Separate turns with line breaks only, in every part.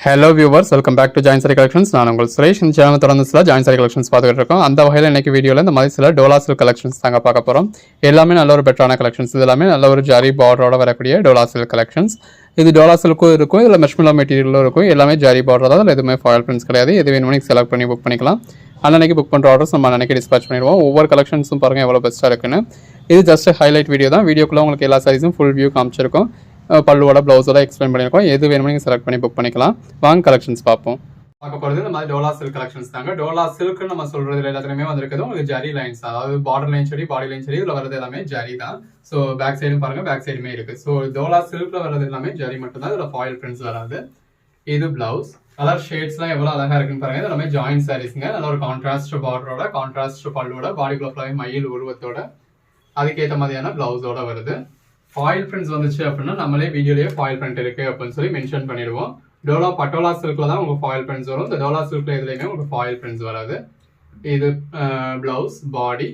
Hello viewers, welcome back to join sari collections. நான் உங்கள் சுரேஷ். இந்த சேனல் தொடர்ந்து சில ஜாயின் சாரி கலெக்ஷன்ஸ் பார்த்துக்கிட்டு இருக்கோம். அந்த வகையில் இன்னைக்கு வீடியோவில் இந்த மாதிரி சில டோலா சில்க் கலெக்ஷன்ஸ் தாங்க பார்க்க போகிறோம். எல்லாமே நல்ல ஒரு பெட்டரான கலெக்ஷன்ஸ். இது எல்லாமே நல்ல ஒரு ஜரி பார்டரோட வரக்கூடிய டோலா சில்க் கலெக்ஷன்ஸ். இது டோலா சில்க்கும் இருக்கும், இதில் மெஷ்மிலா மெட்டீரியலும் இருக்கும். எல்லாமே ஜரி பார்டர் தான், அதில் எதுவுமே ஃபாயில் பிரிண்ட்ஸ் கிடையாது. எது வேணுமோ நீங்கள் செலக்ட் பண்ணி புக் பண்ணிக்கலாம். அன்னைக்கு புக் பண்ணுற ஆர்டர்ஸ் நம்ம அன்னைக்கு டிஸ்பேச் பண்ணிடுவோம். ஒவ்வொரு கலெக்ஷன்ஸும் பாருங்கள் எவ்வளோ பெஸ்ட்டாக இருக்குன்னு. இது ஜஸ்ட் ஹைலைட் வீடியோ தான். வீடியோக்குள்ளே உங்களுக்கு எல்லா சாரீஸும் ஃபுல் வியூ காமிச்சிருக்கும். பல்லுவோட ப்ளவுஸோட எக்ஸ்பிளைன் பண்ணியிருக்கோம். எது வேணுமோ நீங்கள் செலக்ட் பண்ணி புக் பண்ணிக்கலாம். வாங்க கலெக்ஷன்ஸ் பார்ப்போம். பார்க்க போகிறது இந்த மாதிரி டோலா சில்க் கலெக்ஷன்ஸ் தாங்க. டோலா சில்க்னு நம்ம சொல்றது எல்லாத்துலையுமே வந்திருக்குது உங்களுக்கு ஜரி லைன்ஸ், அதாவது பார்டர் லைன் சரி பாடி லைன் சரி, இதில் வரது எல்லாமே ஜரி தான். ஸோ பேக் சைடும் பாருங்க, பேக் சைடுமே இருக்கு. ஸோ டோலா சில்க்ல வரது எல்லாமே ஜரி மட்டும் தான், இதில் ஃபாயில் பிரிண்ட்ஸ் வராது. இது பிளவுஸ் கலர் ஷேட்ஸ்லாம் எவ்வளோ அழகா இருக்குன்னு பாருங்க. இது எல்லாமே ஜாயின்ட் சாரீஸ்ங்க. நல்ல ஒரு கான்ட்ராஸ்ட் பார்டரோட, கான்ட்ராஸ்ட் பல்லுவோட, பாடிக்குள்ள ஃபுல்லாவே மயில் உருவத்தோட, அதுக்கேற்ற மாதிரியான பிளவுஸோட வருது. ஃபாயில் பிரிண்ட்ஸ் வந்துச்சு அப்படின்னா நம்மளே வீடியோலயே ஃபாயில் பிரிண்ட் இருக்கு அப்படின்னு சொல்லி மென்ஷன் பண்ணிடுவோம். டோலா பட்டோலா சில்க்ல தான் உங்களுக்கு ஃபாயில் பிரிண்ட்ஸ் வரும். இந்த டோலா சில்க்ல எதுலையுமே உங்களுக்கு ஃபாயில் பிரிண்ட்ஸ் வராது. இது பிளவுஸ், பாடி.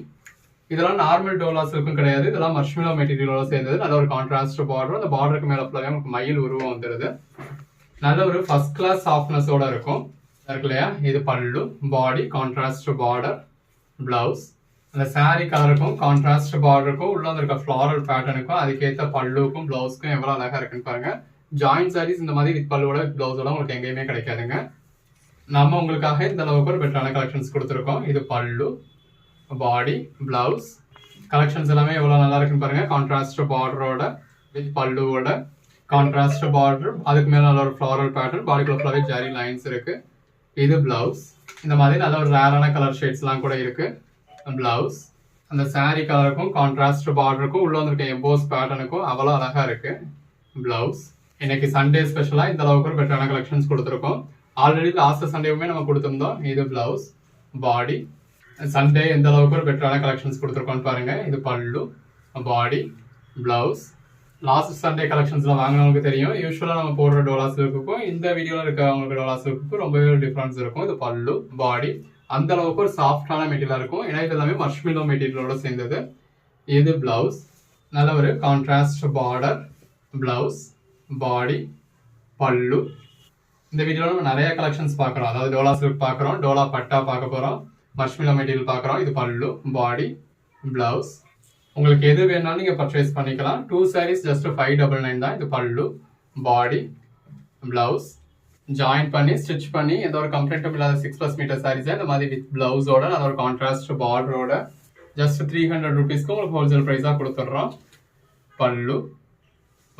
இதெல்லாம் நார்மல் டோலா சில்க்கும் கிடையாது, இதெல்லாம் மஷ்மிலா மெட்டீரியலோட சேர்ந்தது. நல்ல ஒரு கான்ட்ராஸ்ட் பார்டர், அந்த பார்டருக்கு மேல ஃபுல்லாவே உங்களுக்கு மயில் உருவம் வந்துருது. நல்ல ஒரு ஃபர்ஸ்ட் கிளாஸ் சாஃப்ட்னஸோட இருக்கும் இருக்கு இல்லையா. இது பல்லு, பாடி, கான்ட்ராஸ்ட் பார்டர், பிளவுஸ். அந்த சாரி கலருக்கும் கான்ட்ராஸ்ட் பார்டருக்கும் உள்ள இருக்க ஃபிளாரல் பேட்டர்னுக்கும் அதுக்கேற்ற பல்லுக்கும் பிளவுஸ்க்கும் எவ்வளவு அழகா இருக்குன்னு பாருங்க. ஜாயிண்ட் சாரீஸ் இந்த மாதிரி வித் பல்லுவோட பிளவுஸோட உங்களுக்கு எங்கேயுமே கிடைக்காதுங்க. நம்ம உங்களுக்காக இந்த அளவுக்கு ஒரு பெட்டரான கலெக்ஷன்ஸ் கொடுத்துருக்கோம். இது பல்லு, பாடி, பிளவுஸ். கலெக்ஷன்ஸ் எல்லாமே எவ்வளவு நல்லா இருக்குன்னு பாருங்க. கான்ட்ராஸ்ட் பார்டரோட வித் பல்லுவோட, கான்ட்ராஸ்ட் பார்டர், அதுக்கு மேல நல்ல ஒரு ஃபிளாரல் பேட்டர்ன், பாடிக்குள்ள ஃபுல்லாவே ஜரி லைன்ஸ் இருக்கு. இது பிளவுஸ். இந்த மாதிரி நல்ல ஒரு ரேரான கலர் ஷேட்ஸ் எல்லாம் கூட இருக்கு. பிளவுஸ் அந்த சாரி கலருக்கும் கான்ட்ராஸ்ட் பார்டருக்கும் உள்ள வந்திருக்க எம்போஸ் பேட்டர்னுக்கும் அவ்வளோ அழகா இருக்கு. பிளவுஸ் இன்னைக்கு சண்டே ஸ்பெஷலா இந்த அளவுக்கு ஒரு பெட்டரான கலெக்ஷன்ஸ் கொடுத்துருக்கோம். ஆல்ரெடி லாஸ்ட் சண்டேவுமே நம்ம கொடுத்துருந்தோம். இது பிளவுஸ், பாடி. சண்டே எந்த அளவுக்கு ஒரு பெட்டரான கலெக்ஷன்ஸ் கொடுத்துருக்கோம்னு பாருங்க. இது பல்லு, பாடி, பிளவுஸ். லாஸ்ட் சண்டே கலெக்ஷன்ஸ்ல வாங்கினவங்களுக்கு தெரியும். யூஸ்வலா நம்ம போடுற டோலா சில்க்குக்கும் இந்த வீடியோல இருக்கவங்களுக்கு டோலா சில்க்குக்கும் ரொம்பவே டிஃபரன்ஸ் இருக்கும். இது பல்லு, பாடி. அந்த அளவுக்கு ஒரு சாஃப்டான மெட்டீரியலா இருக்கும். ஏன்னா இது எல்லாமே மஷ்மிலோ மெட்டீரியலோட சேர்ந்தது. இது பிளவுஸ், நல்ல ஒரு கான்ட்ராஸ்ட் பார்டர், பிளவுஸ், பாடி, பல்லு. இந்த வீடியோல நம்ம நிறைய கலெக்ஷன்ஸ் பார்க்குறோம். அதாவது டோலா சில்க் பார்க்குறோம், டோலா பட்டா பார்க்க போறோம், மஷ்மிலோ மெட்டீரியல் பார்க்குறோம். இது பல்லு, பாடி, பிளவுஸ். உங்களுக்கு எது வேணாலும் நீங்க பர்ச்சேஸ் பண்ணிக்கலாம். 2 sarees just 599 தான். இது பல்லு, பாடி, பிளவுஸ். ஜாயின் பண்ணி ஸ்டிச் பண்ணி எந்த ஒரு கம்ப்ளைண்ட்டும் இல்லாத 6+ மீட்டர் சாரீஸை இந்த மாதிரி வித் பிளவுஸோட நல்ல ஒரு கான்ட்ராஸ்ட் பார்டரோட ஜஸ்ட் 300 rupeesக்கு உங்களுக்கு ஹோல்சேல் ப்ரைஸாக கொடுத்துட்றோம். பல்லு,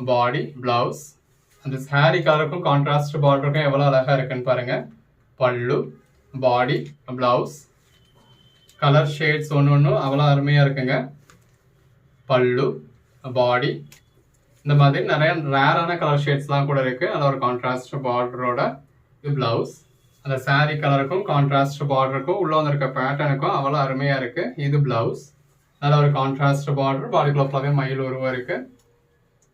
பாடி, பிளவுஸ். அந்த சாரி கலருக்கும் கான்ட்ராஸ்ட் பார்டருக்கும் எவ்வளோ அழகா இருக்குன்னு பாருங்க. பல்லு, பாடி, பிளவுஸ். கலர் ஷேட்ஸ் ஒன்று அவ்வளோ அருமையாக இருக்குங்க. பல்லு, பாடி. இந்த மாதிரி நிறைய ரேரான கலர் ஷேட்ஸ்லாம் கூட இருக்கு. நல்ல ஒரு கான்ட்ராஸ்ட் பார்டரோட. இது பிளவுஸ். அந்த சாரி கலருக்கும் கான்ட்ராஸ்ட் பார்டருக்கும் உள்ள வந்திருக்க பேட்டர்னுக்கும் அவ்வளோ அருமையா இருக்கு. இது பிளவுஸ். நல்ல ஒரு கான்ட்ராஸ்ட் பார்டர், பாடிக்குள்ள ஃபுல்லாவே மயில் உருவம் இருக்கு.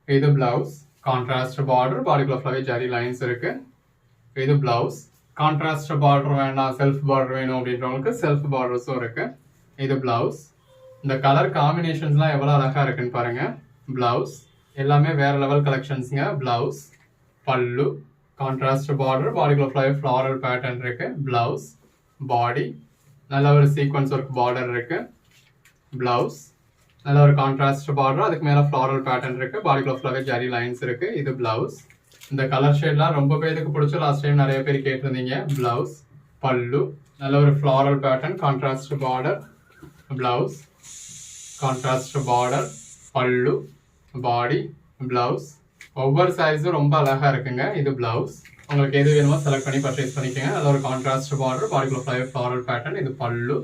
இது பிளவுஸ், கான்ட்ராஸ்ட் பார்டர், பாடிக்குள்ள ஃபுல்லாவே ஜரி லைன்ஸ் இருக்கு. இது பிளவுஸ். கான்ட்ராஸ்ட் பார்டர் வேண்டாம், செல்ஃப் பார்டர் வேணும் அப்படின்றவங்களுக்கு செல்ஃப் பார்டர்ஸும் இருக்கு. இது பிளவுஸ். இந்த கலர் காம்பினேஷன்ஸ்லாம் எவ்வளோ அழகா இருக்குன்னு பாருங்க. பிளவுஸ் எல்லாமே வேற லெவல் கலெக்ஷன்ஸ்ங்க. பிளவுஸ், பல்லு, கான்ட்ராஸ்ட் பார்டர், பாடிக்குள்ள ஃபுல்லாவே ஃப்ளாரல் பேட்டர்ன் இருக்கு. பிளவுஸ், பாடி, நல்ல ஒரு சீக்வன்ஸ் ஒர்க் பார்டர் இருக்கு. பிளவுஸ் நல்ல ஒரு கான்ட்ராஸ்ட் பார்டர், அதுக்கு மேல ஃப்ளாரல் பேட்டர்ன் இருக்கு. பாடிக்குள்ள ஃபுல்லாவே ஜரி லைன்ஸ் இருக்கு. இது பிளவுஸ். இந்த கலர் ஷேட்லாம் ரொம்ப பேருக்கு பிடிச்ச, லாஸ்ட் டைம் நிறைய பேர் கேட்டிருந்தீங்க. பிளவுஸ், பல்லு, நல்ல ஒரு floral pattern, contrast border, blouse, contrast border, பல்லு, பாடி, பிளவுஸ். ஒவ்வொரு சாரீஸும் ரொம்ப அழகா இருக்குங்க. இது பிளவுஸ். உங்களுக்கு எது வேணுமோ செலக்ட் பண்ணி பர்ச்சேஸ் பண்ணிக்கோங்க. நல்ல ஒரு கான்ட்ராஸ்ட் பார்டர், பாடிக்குள்ள ஃபுல்லாவே ஃப்ளாரல் பேட்டர்ன். இது பல்லு,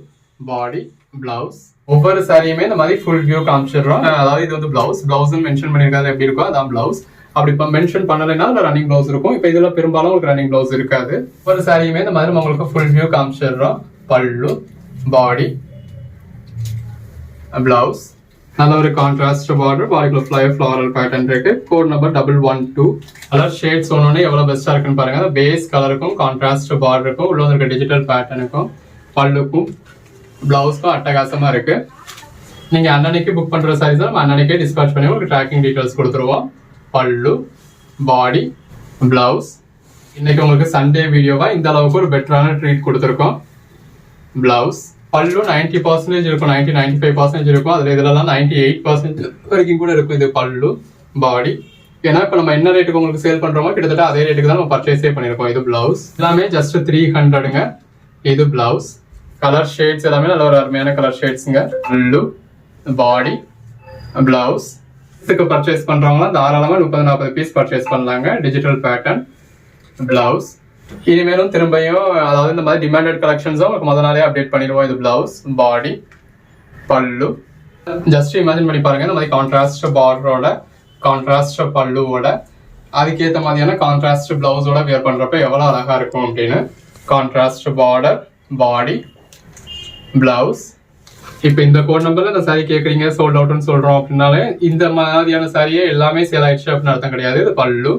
பாடி, பிளவுஸ். ஒவ்வொரு சாரியுமே இந்த மாதிரி ஃபுல் வியூ காமிச்சிடுறோம். அதாவது இது வந்து பிளவுஸ். பிளவுஸ் மென்ஷன் பண்ணிருக்காது எப்படி இருக்கோ அதான் பிளவுஸ். அப்படி இப்போ மென்ஷன் பண்ணலைன்னா ரன்னிங் பிளவுஸ் இருக்கும். இப்போ இதுல பெரும்பாலும் உங்களுக்கு ரன்னிங் பிளவுஸ் இருக்காது. ஒவ்வொரு சாரியுமே இந்த மாதிரி உங்களுக்கு ஃபுல் வியூ காமிச்சிடுறோம். பல்லு, பாடி, பிளவுஸ். நல்ல ஒரு கான்ட்ராஸ்ட் பார்டர், பாடிக்குள்ள ஃபுல்லாவே ஃப்ளாரல் பேட்டர்ன் இருக்கு. Code number 112. கலர் ஷேட்ஸ் ஒன்று எவ்வளவு பெஸ்டா இருக்குன்னு பாருங்க. பேஸ் கலருக்கும் கான்ட்ராஸ்ட் பார்டருக்கும் உள்ள இருக்க டிஜிட்டல் பேட்டர்னுக்கும் பல்லுக்கும் பிளவுஸ்க்கும் அட்டகாசமா இருக்கு. நீங்க அன்னன்னைக்கு புக் பண்ற சாரீஸ் நம்ம அன்னன்னைக்கே டிஸ்பேச் பண்ணி உங்களுக்கு ட்ராக்கிங் டீடைல்ஸ் கொடுத்துருவோம். பல்லு, பாடி, பிளவுஸ். இன்னைக்கு உங்களுக்கு சண்டே வீடியோவா இந்த அளவுக்கு ஒரு பெட்டரான ட்ரீட் கொடுத்துருக்கோம். பிளவுஸ் பல்லு 90% இருக்கும், 95% இருக்கும். அதுல இதெல்லாம் 98% வரைக்கும் கூட இருக்கும். இது பல்லு, பாடி. ஏன்னா இப்ப நம்ம என்ன ரேட்டுக்கு உங்களுக்கு சேல் பண்றோமோ கிட்டத்தட்ட அதே ரேட்டுக்கு தான் நம்ம பர்ச்சேஸே பண்ணிருக்கோம். இது பிளவுஸ் எல்லாமே ஜஸ்ட் 300ங்க. இது பிளவுஸ் கலர் ஷேட்ஸ் எல்லாமே நல்ல ஒரு அருமையான கலர் ஷேட்ஸ்ங்க. பல்லு, பாடி, பிளவுஸ். இதுக்கு பர்ச்சேஸ் பண்றவங்க தாராளமா 30-40 பீஸ் பர்ச்சேஸ் பண்ணலாங்க. Digital pattern blouse. இனிமேலும் திரும்பியும் அதாவது இந்த மாதிரி டிமாண்டட் கலெக்ஷன்ஸும் உங்களுக்கு முதல் நாளே அப்டேட் பண்ணிடுவோம். இது பிளவுஸ், பாடி, பல்லு. ஜஸ்ட் இமேஜின் பண்ணி பாருங்க, இந்த மாதிரி கான்ட்ராஸ்ட் பார்டரோட, கான்ட்ராஸ்ட் பல்லுவோட, அதுக்கேற்ற மாதிரியான கான்ட்ராஸ்ட் பிளவுஸோட வியர் பண்றப்ப எவ்வளவு அழகா இருக்கும் அப்படின்னு. கான்ட்ராஸ்ட் பார்டர், பாடி, பிளவுஸ். இப்போ இந்த கோட் நம்பர்ல இந்த சாரி கேட்குறீங்க, சோல்ட் அவுட்னு சொல்றோம் அப்படின்னாலே இந்த மாதிரியான சாரியே எல்லாமே சேல் ஆயிடுச்சு அப்படின்னு அர்த்தம் கிடையாது. இது பல்லு,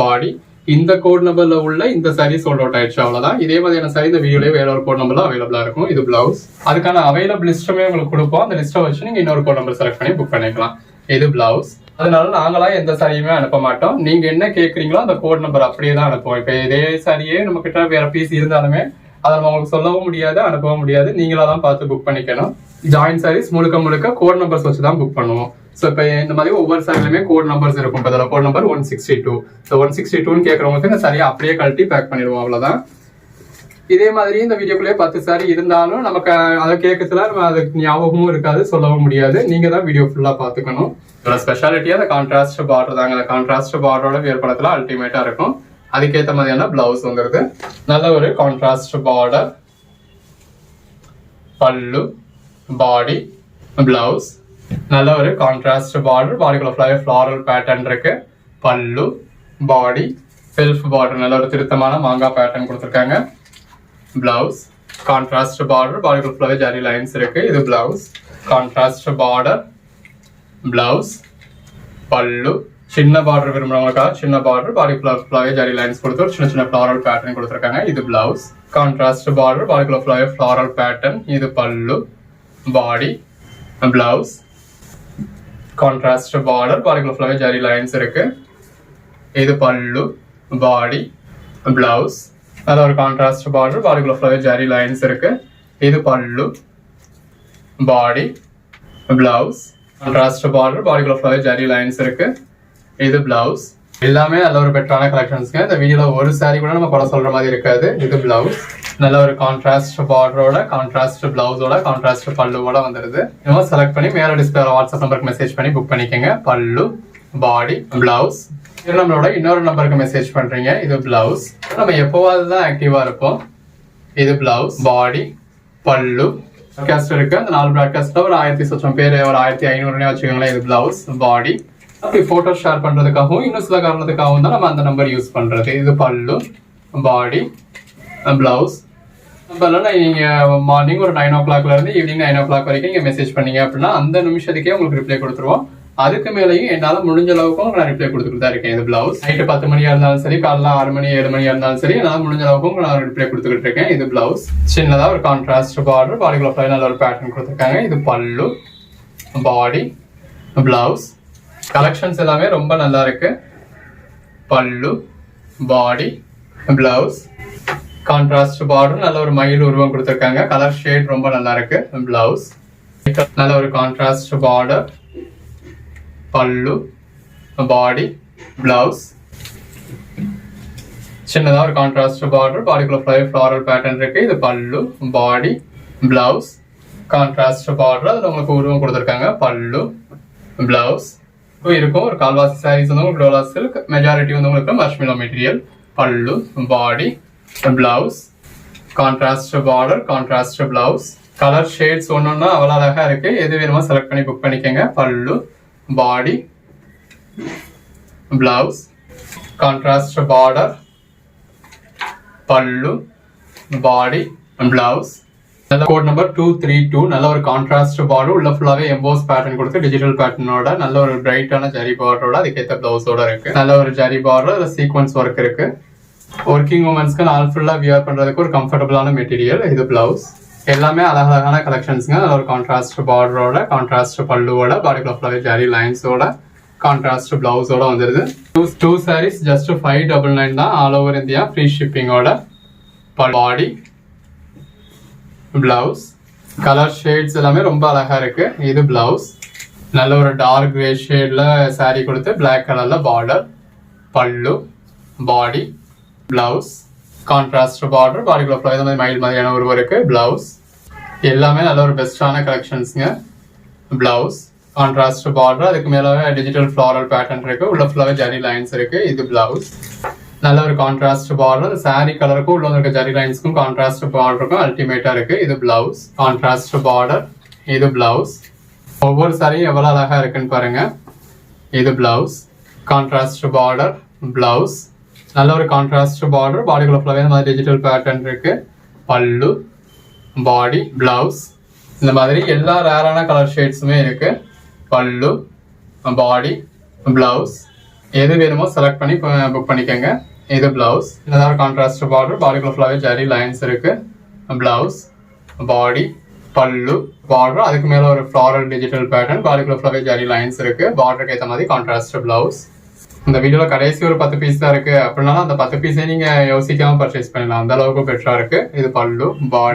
பாடி. இந்த கோட் நம்பர்ல உள்ள இந்த சாரி சோல்ட் அவுட் ஆயிடுச்சு, அவ்வளவுதான். இதே மாதிரியான சாரி இந்த வீடியோலயே வேற ஒரு கோட் நம்பர்ல அவைலபிளா இருக்கும். இது பிளவுஸ். அதுக்கான அவைலபிள் லிஸ்ட்டுமே உங்களுக்கு கொடுப்போம். அந்த லிஸ்ட்டை வச்சு நீங்க இன்னொரு கோட் நம்பர் செலக்ட் பண்ணி புக் பண்ணிக்கலாம். இது பிளவுஸ். அதனால நாங்களா எந்த சாரியுமே அனுப்ப மாட்டோம். நீங்க என்ன கேட்குறீங்களோ அந்த கோட் நம்பர் அப்படியே தான் அனுப்புவோம். இப்போ இதே சாரியே நம்ம கிட்ட வேற பீஸ் இருந்தாலுமே அதை நம்ம உங்களுக்கு சொல்லவும் முடியாது, அனுப்பவும் முடியாது. நீங்களா தான் பார்த்து புக் பண்ணிக்கணும். ஜாயின் சாரீஸ் முழுக்க கோட் நம்பர்ஸ் வச்சு தான் புக் பண்ணுவோம். ஸோ இப்போ இந்த மாதிரி ஒவ்வொரு சாரிலுமே கோட் நம்பர்ஸ் இருக்கும். இப்போ இதில் கோட் நம்பர் 162. ஸோ 162ன்னு கேட்குறவங்களுக்கு இந்த சாரியை அப்படியே கழட்டி பேக் பண்ணிடுவோம், அவ்வளோதான். இதே மாதிரி இந்த வீடியோக்குள்ளேயே 10 சாரி இருந்தாலும் நமக்கு அதை கேட்கறதுல நம்ம அதுக்கு ஞாபகமும் இருக்காது, சொல்லவும் முடியாது. நீங்க தான் வீடியோ ஃபுல்லாக பார்த்துக்கணும். இதோட ஸ்பெஷாலிட்டியாக அந்த கான்ட்ராஸ்ட் பார்டர் தாங்க. அந்த கான்ட்ராஸ்ட் பார்டரோட வியர் படத்தில் அல்டிமேட்டா இருக்கும். அதுக்கேற்ற மாதிரியான பிளவுஸ் வந்துருது. நல்ல ஒரு கான்ட்ராஸ்ட் பார்டர், பல்லு, பாடி, பிளவுஸ். நல்ல ஒரு கான்ட்ராஸ்ட் பார்டர், பாடிக்குள்ள ஃப்ளாரல் பேட்டர்ன் இருக்கு. பல்லு, பாடி, செல்ஃப் பார்டர், நல்ல ஒரு திருத்தமான மாங்காய் பேட்டர்ன் கொடுத்துருக்காங்க. பிளவுஸ் கான்ட்ராஸ்ட் பார்டர், பாடிக்குள்ள ஜரி லைன்ஸ் இருக்கு. இது பிளவுஸ். கான்ட்ராஸ்ட் பார்டர், பிளவுஸ், பல்லு. சின்ன பார்டர் விரும்புறவங்களுக்காக சின்ன பார்டர், பாடிக்குள்ள ஜரி லைன்ஸ் கொடுத்து ஒரு சின்ன ஃப்ளாரல் பேட்டர்ன் கொடுத்துருக்காங்க. இது பிளவுஸ். கான்ட்ராஸ்ட் பார்டர், பாடிக்குள்ள ஃப்ளாரல் பேட்டர்ன். இது பல்லு, பாடி, பிளவுஸ். கான்ட்ராஸ்ட் பார்டர், பாடிக்குள்ள ஜரி லைன்ஸ் இருக்கு. இது பல்லு, பாடி, பிளவுஸ். நல்ல ஒரு கான்ட்ராஸ்ட் பார்டர், பாடிக்குள்ள ஜரி லைன்ஸ் இருக்கு. இது பல்லு, பாடி, பிளவுஸ். கான்ட்ராஸ்ட் பார்டர், பாடிக்குள்ள ஜரி லைன்ஸ் இருக்கு. இது பிளவுஸ். எல்லாமே நல்ல ஒரு பெட்டரான கலெக்ஷன்ஸ்ங்க. இந்த வீடியோல ஒரு சாரி கூட நம்ம குறை சொல்ற மாதிரி இருக்காது. இது பிளவுஸ். நல்ல ஒரு கான்ட்ராஸ்ட் பார்டரோட, கான்ட்ராஸ்ட் பிளவுஸோட, கான்ட்ராஸ்ட் பல்லுவோட வந்துருது. நம்ம செலக்ட் பண்ணி மேல டிஸ்பிளே வாட்ஸ்அப் நம்பருக்கு மெசேஜ் பண்ணி புக் பண்ணிக்கோங்க. பல்லு, பாடி, பிளவுஸ். இது நம்மளோட இன்னொரு நம்பருக்கு மெசேஜ் பண்றீங்க. இது பிளவுஸ். நம்ம எப்போவாது தான் ஆக்டிவா இருப்போம். இது பிளவுஸ், பாடி, பல்லு. பிராட்காஸ்ட் இருக்கு. அந்த 4 பிராட்காஸ்ட்ல ஒரு 1000 சொச்சம் பேர், ஒரு 1500 வச்சுக்கோங்களேன். இது பிளவுஸ், பாடி. அப்படி போட்டோ ஷேர் பண்றதுக்காகவும் இன்னும் சில காரணத்துக்காகவும் தான் நம்ம அந்த நம்பர் யூஸ் பண்றது. இது பல்லு, பாடி, பிளவுஸ். நம்பர்ல நீங்க மார்னிங் ஒரு 9 o'clockல இருந்து ஈவினிங் 9 o'clock வரைக்கும் நீங்க மெசேஜ் பண்ணீங்க அப்படின்னா அந்த நிமிஷத்துக்கே உங்களுக்கு ரிப்ளை கொடுத்துருவோம். அதுக்கு மேலேயும் என்னால முடிஞ்ச அளவுக்கும் நான் ரிப்ளை கொடுத்துட்டு தான் இருக்கேன். இது பிளவுஸ். நைட்டு 10 மணியா இருந்தாலும் சரி, காலைல 6 மணி 7 மணியா இருந்தாலும் சரி, என்னால முடிஞ்ச அளவுக்கும் நான் ரிப்ளை கொடுத்துக்கிட்டு இருக்கேன். இது பிளவுஸ். சின்னதா ஒரு கான்ட்ராஸ்ட் பார்டர், பாடிக்குள்ள நல்ல ஒரு பேட்டர்ன் கொடுத்துருக்காங்க. இது பல்லு, பாடி, பிளவுஸ். கலெக்ஷன்ஸ் எல்லாமே ரொம்ப நல்லா இருக்கு. பல்லு, பாடி, பிளவுஸ். கான்ட்ராஸ்ட் பார்டர், நல்ல ஒரு மயில் உருவம் கொடுத்துருக்காங்க. கலர் ஷேட் ரொம்ப நல்லா இருக்கு. பிளவுஸ். நல்ல ஒரு கான்ட்ராஸ்ட் பார்டர், பல்லு, பாடி, பிளவுஸ். சின்னதா ஒரு கான்ட்ராஸ்ட் பார்டர், பாடிக்குள்ள ஃப்ளாரல் பேட்டர்ன் இருக்கு. இது பல்லு, பாடி, பிளவுஸ். கான்ட்ராஸ்ட் பார்டர், அதுல உங்களுக்கு உருவம் கொடுத்துருக்காங்க. பல்லு, பிளவுஸ் இருக்கும். ஒரு கால்வாசி சாரீஸ் வந்து உங்களுக்கு டோலா சில்க், மெஜாரிட்டி வந்து உங்களுக்கு மஷ்மிலோ மெட்டீரியல். பல்லு, body, blouse. Contrast border, contrast blouse. Colour shades ஒன்னொன்னா அவ்வளவு அழகா இருக்கு. எது வேணுமோ செலக்ட் பண்ணி புக் பண்ணிக்கோங்க. பல்லு, பாடி, பிளவுஸ். கான்ட்ராஸ்ட் பார்டர், பல்லு, பாடி, பிளவுஸ். Code number 232. நல்ல ஒரு கான்ட்ராஸ்ட் பார்டர், உள்ள ஃபுல்லாவே எம்போஸ் பேட்டர்ன் கொடுத்து டிஜிட்டல் பேட்டர்னோட நல்ல ஒரு பிரைட்டான ஜரி பார்டரோட அதுக்கேற்ற பிளவுஸோட இருக்கு. நல்ல ஒரு ஜரி பார்டர், சீக்வன்ஸ் ஒர்க் இருக்கு. ஒர்க்கிங் உமன்ஸ்க்கு நாள் ஃபுல்லா வியர் பண்றதுக்கு ஒரு கம்ஃபர்டபுளான மெட்டீரியல். இது பிளவுஸ். எல்லாமே அழகழகான கலெக்ஷன்ஸ்ங்க. நல்ல ஒரு கான்ட்ராஸ்ட் பார்டரோட, கான்ட்ராஸ்ட் பல்லுவோட, பாடிக்குள்ள ஃபுல்லாவே ஜரி லைன்ஸோட, கான்ட்ராஸ்ட் பிளவுஸோட வந்துருது. டூ சாரீஸ் ஜஸ்ட் 599 தான். ஆல் ஓவர் இந்தியா ஃப்ரீ ஷிப்பிங்கோட. பாடி, பிளவுஸ், கலர் ஷேட்ஸ் எல்லாமே ரொம்ப அழகா இருக்கு. இது பிளவுஸ், நல்ல ஒரு டார்க் கிரே ஷேட்ல சாரி கொடுத்து பிளாக் கலர்ல பார்டர். பல்லு, பாடி, பிளவுஸ், கான்ட்ராஸ்ட் பார்டர், பாடிக்குள்ள ஃப்ளோ இந்த மாதிரி மைல் மாதிரியான உருவம் இருக்கு. பிளவுஸ் எல்லாமே நல்ல ஒரு பெஸ்டான கலெக்ஷன்ஸ்ங்க. பிளவுஸ், கான்ட்ராஸ்ட் பார்டர், அதுக்கு மேல டிஜிட்டல் ஃப்ளாரல் பேட்டர்ன் இருக்கு. உள்ள ஃபுல்லாவே ஜரி லைன்ஸ் இருக்கு. இது பிளவுஸ், நல்ல ஒரு கான்ட்ராஸ்ட் பார்டர். சாரி கலருக்கும் உள்ள இருக்க ஜரி லைன்ஸ்க்கும் கான்ட்ராஸ்ட் பார்டருக்கும் அல்டிமேட்டா இருக்கு. இது பிளவுஸ், கான்ட்ராஸ்ட் பார்டர். இது பிளவுஸ், ஒவ்வொரு சாரியும் எவ்வளவு அழகா இருக்குன்னு பாருங்க. இது பிளவுஸ், கான்ட்ராஸ்ட் பார்டர், பிளவுஸ், நல்ல ஒரு கான்ட்ராஸ்ட் பார்டர், பாடிக்குள்ள ஃபுல்லாவே இந்த மாதிரி டிஜிட்டல் பேட்டர்ன் இருக்கு. பல்லு, பாடி, பிளவுஸ், இந்த மாதிரி எல்லா ரேரான கலர் ஷேட்ஸுமே இருக்கு. பல்லு, பாடி, பிளவுஸ், எது வேணுமோ செலக்ட் பண்ணி புக் பண்ணிக்கோங்க. இது பிளவுஸ், ஏதாவது கான்ட்ராஸ்ட் பார்டர், பாடிக்குள்ள ஃபுல்லாவே ஜரி லைன்ஸ் இருக்கு. பிளவுஸ், பாடி, பல்லு, பார்டர், அதுக்கு மேல ஒரு ஃப்ளாரல் டிஜிட்டல் பேட்டர்ன், பாடிக்குள்ள ஃபுல்லாவே ஜரி லைன்ஸ் இருக்கு. பார்டருக்கு ஏற்ற மாதிரி கான்ட்ராஸ்ட் பிளவுஸ். இந்த வீடியோல கடைசி ஒரு 10 பீஸ் தான் இருக்கு அப்படின்னாலும் அந்த 10 பீஸே நீங்க யோசிக்காம பர்ச்சேஸ் பண்ணலாம். அந்த அளவுக்கு பெட்டரா இருக்கு. இது பல்லு,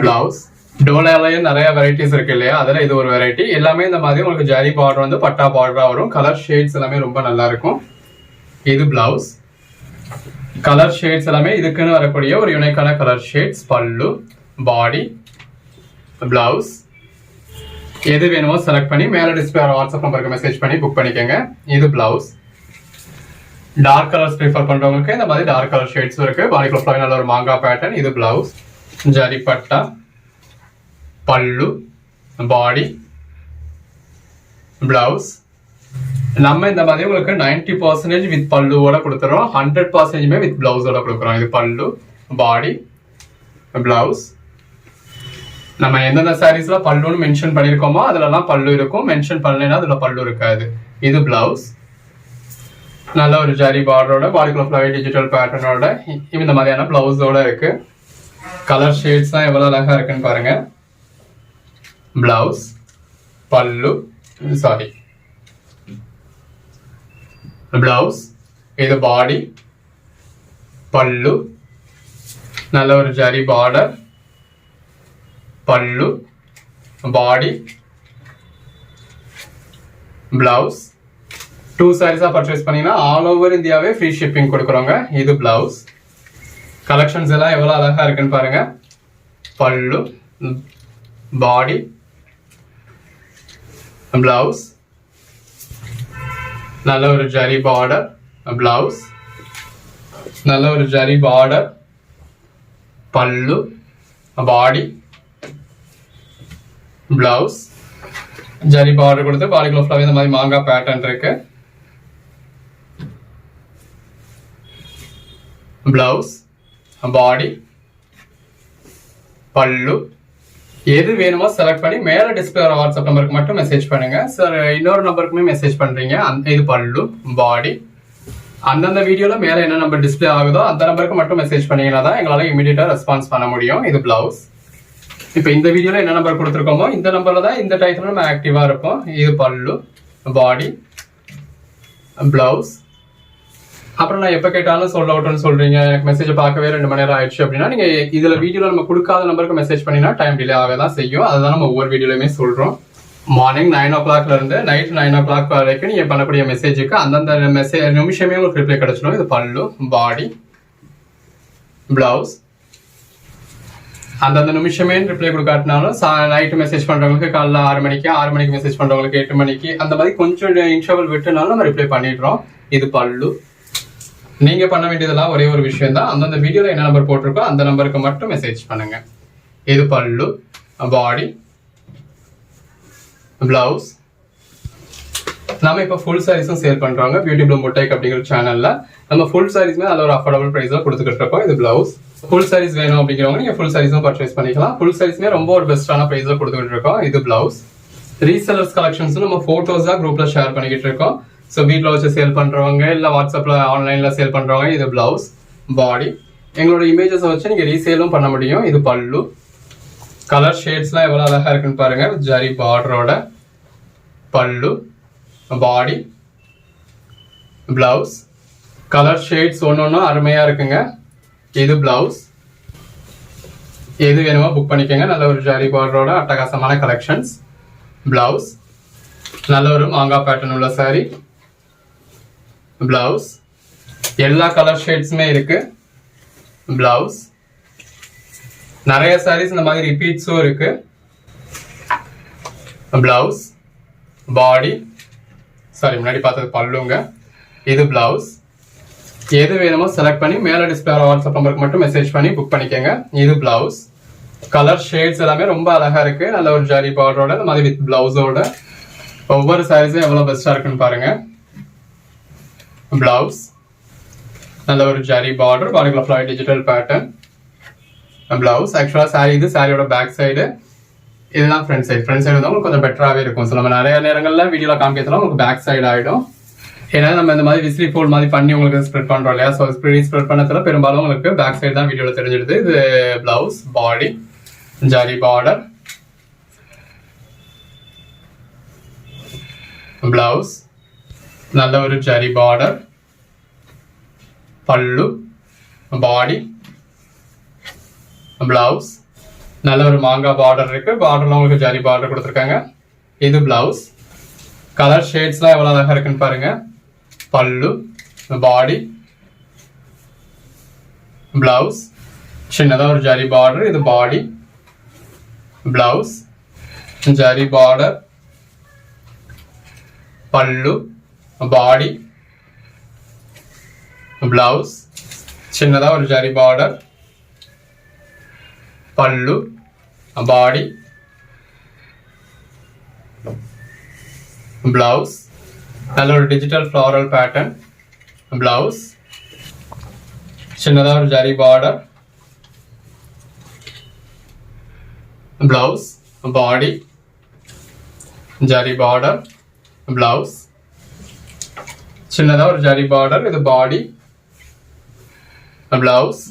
பிளவுஸ். டோலாலயே நிறைய வெரைட்டிஸ் இருக்கு இல்லையா, அதுல இது ஒரு வெரைட்டி. எல்லாமே இந்த மாதிரி உங்களுக்கு ஜரி பார்டர் வந்து பட்டா பார்டரா வரும். கலர் ஷேட்ஸ் எல்லாமே ரொம்ப நல்லா இருக்கும். இது பிளவுஸ், கலர் ஷேட்ஸ் எல்லாமே இதுக்குன்னு வரக்கூடிய ஒரு யூனிக்கான கலர் ஷேட்ஸ். பல்லு, பாடி, பிளவுஸ், எது வேணுமோ செலக்ட் பண்ணி மேல டிஸ்பிளே வாட்ஸ்அப் நம்பருக்கு மெசேஜ் பண்ணி புக் பண்ணிக்கோங்க. இது பிளவுஸ். டார்க் கலர்ஸ் ப்ரிஃபர் பண்றவங்களுக்கு இந்த மாதிரி டார்க் கலர் ஷேட்ஸ் இருக்கு. பாடிக்குள்ள ஃபுல்லாவே நல்ல ஒரு மாங்கா பேட்டர்ன். இது பிளவுஸ், ஜரி பட்டா, பல்லு, பாடி, பிளவுஸ். நம்ம இந்த மாதிரி உங்களுக்கு 90% வித் பல்லுவோட கொடுத்துறோம், 100% வித் பிளவுஸோட கொடுக்குறோம். இது பல்லு, பாடி, பிளவுஸ். நம்ம எந்தெந்த சாரீஸ்ல பல்லுன்னு மென்ஷன் பண்ணிருக்கோமோ அதுலலாம் பல்லு இருக்கும். மென்ஷன் பண்ணலைன்னா அதுல பல்லு இருக்காது. இது பிளவுஸ், நல்ல ஒரு ஜரி பார்டரோட, பாடிக்குள்ள ஃபுல்லாவே டிஜிட்டல் பேட்டர்னோட இந்த மாதிரியான பிளவுஸோட இருக்கு. கலர் ஷேட்ஸ் தான் எவ்வளவு அழகா இருக்குன்னு பாருங்க. பிளவுஸ், பல்லு, சாரி பிளவுஸ், இது பாடி, பல்லு, நல்ல ஒரு ஜரி பார்டர், பல்லு, பாடி, பிளவுஸ். 2 சாரீஸா பர்ச்சேஸ் பண்ணீங்கன்னா ஆல் ஓவர் இந்தியாவே ஃப்ரீ ஷிப்பிங் கொடுக்குறோங்க. இது பிளவுஸ். கலெக்ஷன்ஸ் எல்லாம் எவ்வளவு அழகா இருக்குன்னு பாருங்க. பல்லு, பாடி, பிளவுஸ், நல்ல ஒரு ஜரி பார்டர், பிளவுஸ், நல்ல ஒரு ஜரி பார்டர், பல்லு, பாடி, பிளவுஸ், ஜரி பார்டர் கொடுத்து பாடிக்குள்ள ஃபுல்லாவே இந்த மாதிரி மாங்கா பேட்டர்ன் இருக்கு. பிளவுஸ், பாடி, பல்லு, எது வேணுமோ செலக்ட் பண்ணி மேல டிஸ்பிளே வாட்ஸ்அப் நம்பருக்கு மட்டும் மெசேஜ் பண்ணுங்க. சார் இன்னொரு நம்பருக்குமே மெசேஜ் பண்றீங்க. இது பல்லு, பாடி, அந்தந்த வீடியோல மேல என்ன நம்பர் டிஸ்பிளே ஆகுதோ அந்த நம்பருக்கு மட்டும் மெசேஜ் பண்ணீங்கன்னா தான் எங்களால இமீடியட்டா ரெஸ்பான்ஸ் பண்ண முடியும். இது பிளவுஸ். இப்போ இந்த வீடியோல என்ன நம்பர் கொடுத்துருக்கோமோ இந்த நம்பர்ல தான் இந்த டைத்துல நம்ம ஆக்டிவா இருப்போம். இது பல்லு, பாடி, பிளவுஸ். அப்புறம் நான் எப்ப கேட்டாலும் சொல்ல அவுட்னு சொல்றீங்க, எனக்கு மெசேஜ் பார்க்கவே 2 மணி நேரம் ஆயிடுச்சு அப்படின்னா நீங்க இதுல வீடியோல நம்ம கொடுக்காத நம்பருக்கு மெசேஜ் பண்ணினா டைம் டிலே ஆக தான் செய்யும். அதுதான் நம்ம ஒவ்வொரு வீடியோலயுமே சொல்றோம். மார்னிங் 9 o'clockல இருந்து நைட் 9 o'clock வரைக்கும் நீங்க பண்ணக்கூடிய மெசேஜுக்கு அந்தந்த நிமிஷமே உங்களுக்கு ரிப்ளை கிடைச்சிடும். இது பல்லு, பாடி, பிளவுஸ். அந்தந்த நிமிஷமே ரிப்ளை கொடுக்காட்டினாலும் நைட்டு மெசேஜ் பண்றவங்களுக்கு காலைல 6 மணிக்கு, 6 மணிக்கு மெசேஜ் பண்றவங்களுக்கு 8 மணிக்கு, அந்த மாதிரி கொஞ்சம் இன்டர்வல் விட்டுனாலும் நம்ம ரிப்ளை பண்ணிடுறோம். இது பல்லு. நீங்க பண்ண வேண்டியதெல்லாம் ஒரே ஒரு விஷயம் தான். அந்தந்த வீடியோல என்ன நம்பர் போட்டிருக்கோ அந்த நம்பருக்கு மட்டும் மெசேஜ் பண்ணுங்க. இது பல்லு, பாடி, பிளவுஸ். நம்ம இப்ப ஃபுல் சாரீஸும் சேல் பண்றாங்க. பியூட்டி ப்ளூம் முட்டைக் அப்படிங்கிற சேனல்ல நம்ம ஃபுல் சாரீஸ்மே அதில் ஒரு அஃபோர்டபுள் பிரைஸ்ல கொடுத்துக்கிட்டு இருக்கோம். இது பிளவுஸ். ஃபுல் சாரீஸ் வேணும் அப்படிங்கிறவங்க நீங்க ஃபுல் சாரீஸும் பர்ச்சேஸ் பண்ணிக்கலாம். ஃபுல் சாரீஸ்மே ரொம்ப ஒரு பெஸ்டான பிரைஸ்ல கொடுத்துக்கிட்டு இருக்கோம். இது பிளவுஸ். ரீசெல்லர்ஸ் கலெக்ஷன்ஸ் நம்ம போட்டோஸா குரூப்ல ஷேர் பண்ணிக்கிட்டு இருக்கோம். ஸோ வீட்டில் வச்சு சேல் பண்றவங்க இல்ல வாட்ஸ்அப்ல ஆன்லைன்ல சேல் பண்றவங்க இது பிளவுஸ், பாடி. எங்களோட இமேஜஸ் வச்சு நீங்க ரீசேலும் பண்ண முடியும். இது பல்லு. கலர் ஷேட்ஸ்லாம் எவ்வளவு அழகா இருக்குன்னு பாருங்க. ஜரி பார்டரோட பல்லு, பாடி, பிளவுஸ். கலர் ஷேட்ஸ் ஒன்று அருமையாக இருக்குங்க. இது பிளவுஸ். எது வேணுமோ புக் பண்ணிக்கோங்க. நல்ல ஒரு ஜரி பார்டரோட அட்டகாசமான கலெக்ஷன்ஸ். பிளவுஸ் நல்ல ஒரு மாங்காய் பேட்டர்ன் உள்ள சாரி. பிளவுஸ் எல்லா கலர் ஷேட்ஸுமே இருக்கு. பிளவுஸ் நிறைய சாரீஸ் இந்த மாதிரி ரிப்பீட்ஸும் இருக்கு. பிளவுஸ் பாடி முன்னாடி பார்த்தது பல்லுங்க. இது பிளவுஸ். எது வேணுமோ செலக்ட் பண்ணி மேலே டிஸ்பிளே வாட்ஸ்அப் நம்பருக்கு மட்டும் மெசேஜ் பண்ணி புக் பண்ணிக்கோங்க. இது பிளவுஸ். கலர் ஷேட்ஸ் எல்லாமே ரொம்ப அழகா இருக்கு. நல்ல ஒரு ஜரி பார்டரோட இந்த மாதிரி வித் பிளவுஸோட ஒவ்வொரு சாரீஸும் எவ்வளவு பெஸ்டா இருக்குன்னு பாருங்க. பிளவுஸ் நல்ல ஒரு ஜரி பார்டர், பாடிக்குள்ள ஃப்ளாய் டிஜிட்டல் பேட்டர்ன். பிளவுஸ் ஆக்சுவலா சாரி இது சாரியோட பேக் சைடு, இதுதான் ஃப்ரண்ட் சைடு. ஃப்ரண்ட் சைடு வந்து உங்களுக்கு கொஞ்சம் பெட்டராகவே இருக்கும். ஸோ நம்ம நிறைய நேரங்கள்ல வீடியோல காமிக்கிறதுலாம் உங்களுக்கு பேக் சைடு ஆயிடும். ஏன்னா நம்ம இந்த மாதிரி விசிறி ஃபோல்ட் மாதிரி பண்ணி உங்களுக்கு ஸ்ப்ரெட் பண்றோம் இல்லையா. ஸோ ஸ்ப்ரெட் பண்ணதுல பெரும்பாலும் உங்களுக்கு பேக் சைடு தான் வீடியோல தெரிஞ்சிடுது. இது பிளவுஸ் பாடி ஜரி பார்டர். பிளவுஸ் நல்ல ஒரு ஜரி பார்டர், பல்லு, பாடி. பிளவுஸ் நல்ல ஒரு மாங்காய் பார்டர் இருக்கு. பார்டர்ல உங்களுக்கு ஜரி பார்டர் கொடுத்துருக்காங்க. இது பிளவுஸ். கலர் ஷேட்ஸ்லாம் எவ்வளவு அழகா இருக்குன்னு பாருங்க. பல்லு, பாடி. பிளவுஸ் சின்னதா ஒரு ஜரி பார்டர். இது பாடி. பிளவுஸ் ஜரி பார்டர், பல்லு, பாடி. பிளவுஸ் சின்னதா ஒரு ஜரி பார்டர், பல்லு, பாடி. பிளவுஸ் நல்ல ஒரு டிஜிட்டல் ஃப்ளாரல் பேட்டர்ன். பிளவுஸ் சின்னதா ஒரு ஜரி பார்டர். பிளவுஸ் பாடி ஜரி பார்டர். பிளவுஸ் சின்னதா ஒரு ஜரி பார்டர். இது பாடி. பிளவுஸ்